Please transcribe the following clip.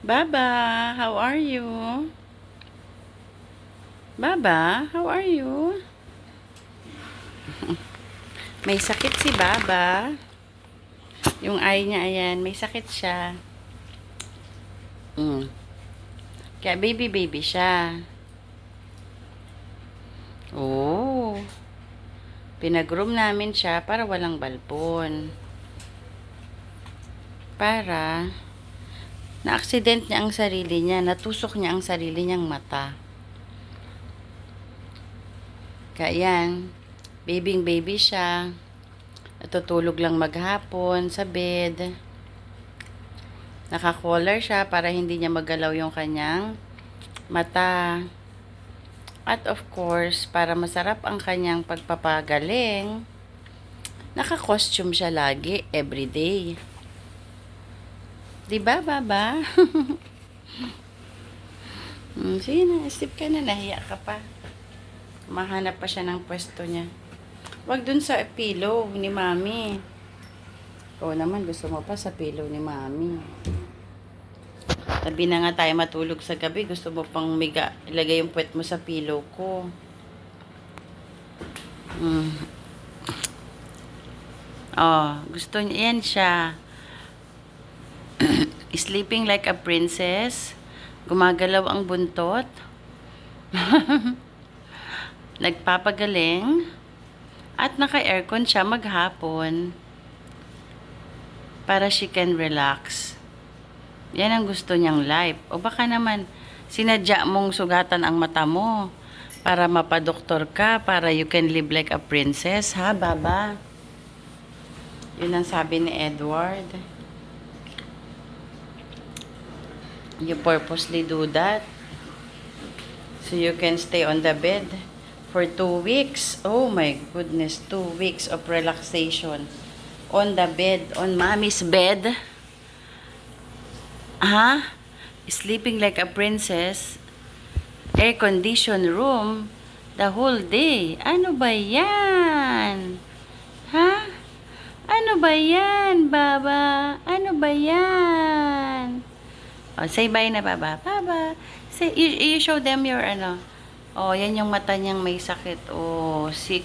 Baba, how are you? Baba, how are you? May sakit si Baba. Yung eye niya, ayan, may sakit siya. Mm. Kaya baby siya. Oh. Pinag-room namin siya para walang balpon. Para na-accident niya ang sarili niya, natusok niya ang sarili niyang mata. Kaya yan, baby siya. Natutulog lang maghapon sa bed. Naka-collar siya para hindi niya magalaw yung kanyang mata. At of course, para masarap ang kanyang pagpapagaling, naka-costume siya lagi, everyday. Diba, Baba? Sige na, isip ka na, nahiya ka pa. Mahanap pa siya ng pwesto niya. Wag dun sa pillow ni Mami. Ikaw naman, gusto mo pa sa pillow ni Mami. Tabi na nga tayo matulog sa gabi. Gusto mo pang ilagay yung puwet mo sa pillow ko. Oh, gusto niya. Yan siya. Sleeping like a princess. Gumagalaw ang buntot. Nagpapagaling. At naka-aircon siya maghapon. Para she can relax. Yan ang gusto niyang life. O baka naman, sinadya mong sugatan ang mata mo para mapadoktor ka, para you can live like a princess, ha, Baba? Yun ang sabi ni Edward. You purposely do that so you can stay on the bed for 2 weeks. Oh my goodness, 2 weeks of relaxation on the bed, on Mommy's bed. Ha? Sleeping like a princess. Air-conditioned room the whole day. Ano ba yan? Ha? Ano ba yan, Baba? Ano ba yan? Oh, say bye na, Baba. Baba. Say, you show them your ano. Oh, yan yung mata niyang may sakit. Oh, sick.